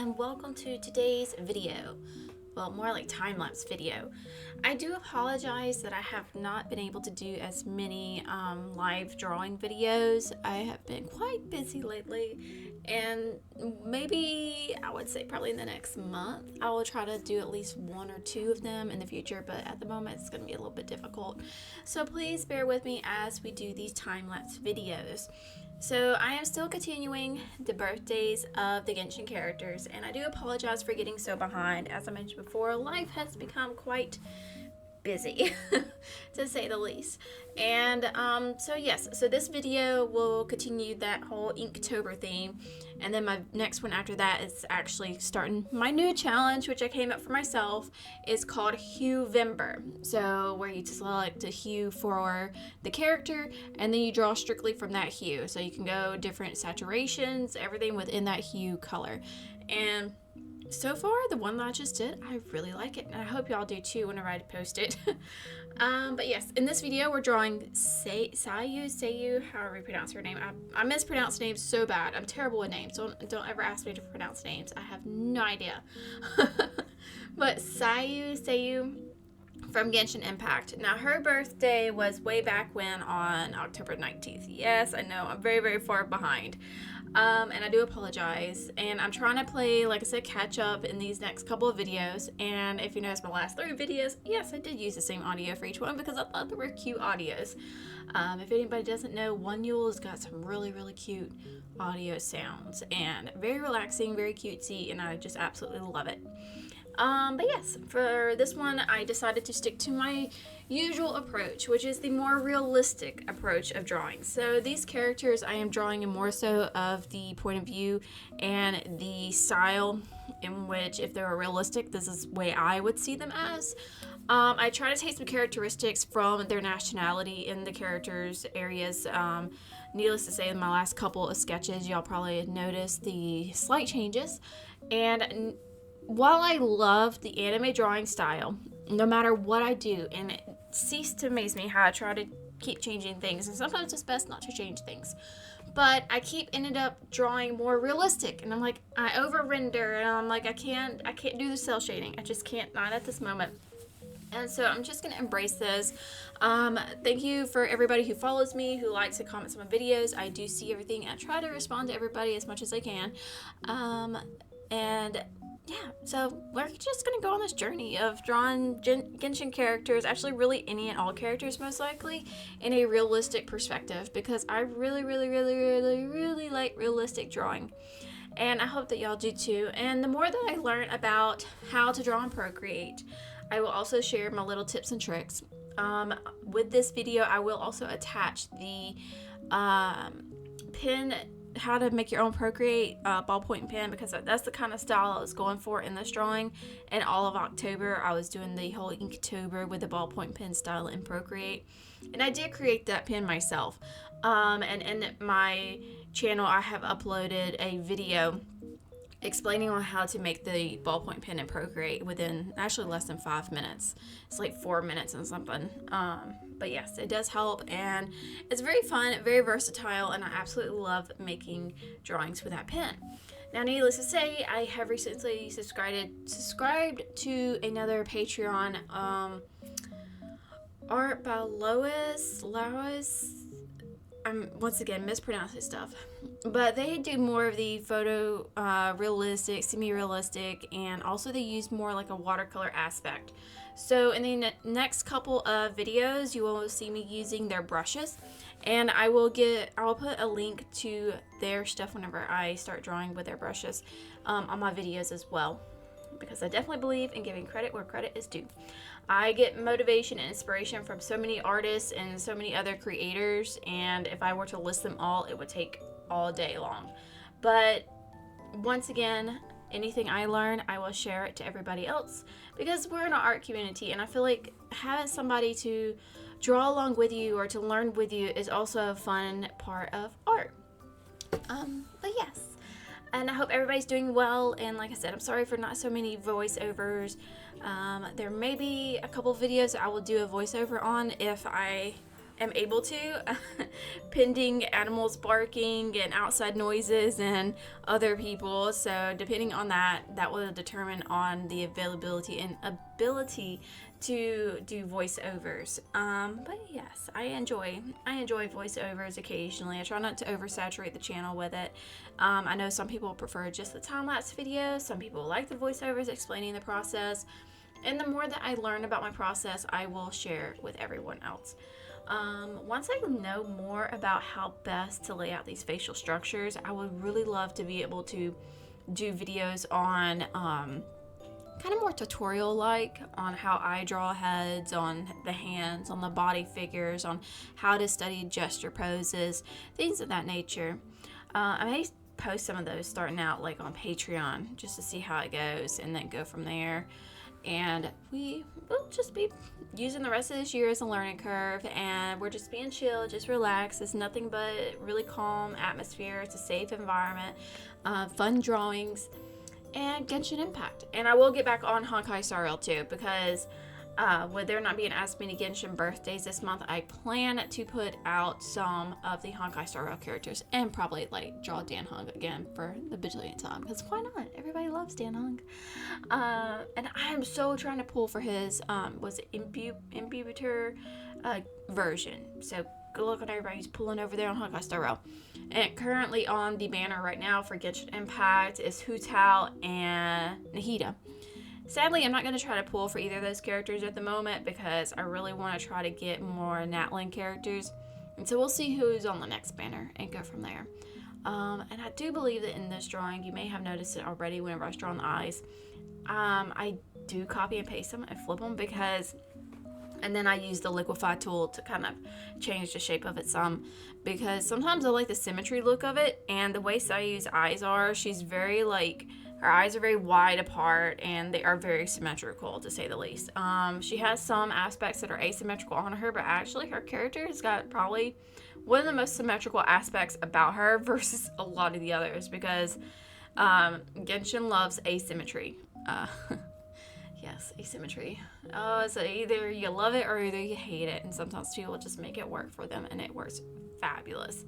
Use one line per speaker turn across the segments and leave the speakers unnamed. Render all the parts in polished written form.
and welcome to today's video. Well, more like time-lapse video. I do apologize that I have not been able to do as many live drawing videos. I have been quite busy lately, and maybe I would say probably in the next month I will try to do at least one or two of them in the future, but at the moment it's going to be a little bit difficult. So please bear with me as we do these time-lapse videos. So I am still continuing the birthdays of the Genshin characters, and I do apologize for getting so behind. As I mentioned before, life has become quite busy to say the least. And so this video will continue that whole Inktober theme, and then my next one after that is actually starting my new challenge, which I came up for myself. Is called Huevember. So where you select a hue for the character and then you draw strictly from that hue, so you can go different saturations, everything within that hue color. And so far, the one that I just did, I really like it, and I hope y'all do too whenever I post it. But yes, in this video, we're drawing Sayu, however you pronounce her name. I mispronounce names so bad. I'm terrible with names. Don't ever ask me to pronounce names. I have no idea. But Sayu from Genshin Impact. Now, her birthday was way back when on October 19th. Yes, I know, I'm very, very far behind. And I do apologize, and I'm trying to play, like I said, catch up in these next couple of videos. And if you notice my last 3 videos, yes, I did use the same audio for each one because I thought they were cute audios. If anybody doesn't know, One Yule's got some really, really cute audio sounds, and very relaxing, very cutesy, and I just absolutely love it. But yes, for this one, I decided to stick to my usual approach, which is the more realistic approach of drawing. So these characters, I am drawing in more so of the point of view and the style in which, if they were realistic, this is the way I would see them as. I try to take some characteristics from their nationality in the characters' areas. Needless to say, in my last couple of sketches, y'all probably noticed the slight changes. And while I love the anime drawing style, no matter what I do, and it ceased to amaze me how I try to keep changing things, and sometimes it's best not to change things, but I ended up drawing more realistic, and I'm like, I over render, and I'm like, I can't do the cell shading. I just can't, not at this moment. And so I'm just going to embrace this. Thank you for everybody who follows me, who likes and comments on my videos. I do see everything, and I try to respond to everybody as much as I can. And yeah, so we're just going to go on this journey of drawing Genshin characters, actually really any and all characters most likely, in a realistic perspective, because I really, really, really, really, really like realistic drawing. And I hope that y'all do too. And the more that I learn about how to draw in Procreate, I will also share my little tips and tricks. With this video, I will also attach the pen, how to make your own Procreate ballpoint pen, because that's the kind of style I was going for in this drawing. And all of October, I was doing the whole Inktober with the ballpoint pen style in Procreate. And I did create that pen myself. And in my channel, I have uploaded a video explaining on how to make the ballpoint pen in Procreate within actually less than 5 minutes. It's like 4 minutes and something. But yes, it does help, and it's very fun, very versatile, and I absolutely love making drawings with that pen. Now, needless to say, I have recently subscribed to another Patreon, art by Lois. I'm once again mispronouncing stuff, but they do more of the photo realistic, semi-realistic, and also they use more like a watercolor aspect. So in the next couple of videos, you will see me using their brushes, and I will put a link to their stuff whenever I start drawing with their brushes on my videos as well, because I definitely believe in giving credit where credit is due. I get motivation and inspiration from so many artists and so many other creators, and if I were to list them all, it would take all day long. But once again, anything I learn, I will share it to everybody else, because we're in an art community, and I feel like having somebody to draw along with you or to learn with you is also a fun part of art. But yes. And I hope everybody's doing well, and like I said, I'm sorry for not so many voiceovers. There may be a couple videos I will do a voiceover on if I am able to, pending animals barking and outside noises and other people. So depending on that, that will determine on the availability and ability to do voiceovers. But yes, I enjoy voiceovers occasionally. I try not to oversaturate the channel with it. I know some people prefer just the time-lapse videos. Some people like the voiceovers explaining the process. And the more that I learn about my process, I will share with everyone else. Once I know more about how best to lay out these facial structures, I would really love to be able to do videos on kind of more tutorial like on how I draw heads, on the hands, on the body figures, on how to study gesture poses, things of that nature. I may post some of those starting out like on Patreon just to see how it goes and then go from there. And we will just be using the rest of this year as a learning curve, and we're just being chill, just relax. It's nothing but really calm atmosphere. It's a safe environment, fun drawings, and Genshin Impact. And I will get back on Honkai Star Rail too, because with there not being as many Genshin birthdays this month, I plan to put out some of the Honkai Star Rail characters and probably like draw Dan Heng again for the bajillionth time, because why not? Everybody loves Dan Heng. And I am so trying to pull for his was it Imbuter version. So good luck on everybody who's pulling over there on Honkai Star Rail. And currently on the banner right now for Genshin Impact is Hu Tao and Nahida. Sadly, I'm not going to try to pull for either of those characters at the moment because I really want to try to get more Natlan characters. And so we'll see who's on the next banner and go from there. And I do believe that in this drawing, you may have noticed it already whenever I was drawing the eyes. I do copy and paste them and flip them and then I use the liquify tool to kind of change the shape of it some, because sometimes I like the symmetry look of it, and the way Sayu's eyes are, she's very like, her eyes are very wide apart and they are very symmetrical to say the least. She has some aspects that are asymmetrical on her, but actually her character has got probably one of the most symmetrical aspects about her versus a lot of the others, because Genshin loves asymmetry. Yes, asymmetry. So either you love it or either you hate it, and sometimes people just make it work for them, and it works fabulous.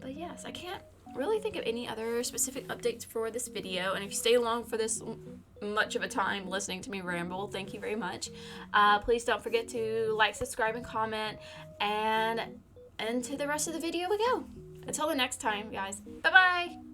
But yes, I can't really think of any other specific updates for this video, and if you stay along for this much of a time listening to me ramble, thank you very much. Please don't forget to like, subscribe, and comment, and into the rest of the video we go. Until the next time, guys. Bye-bye!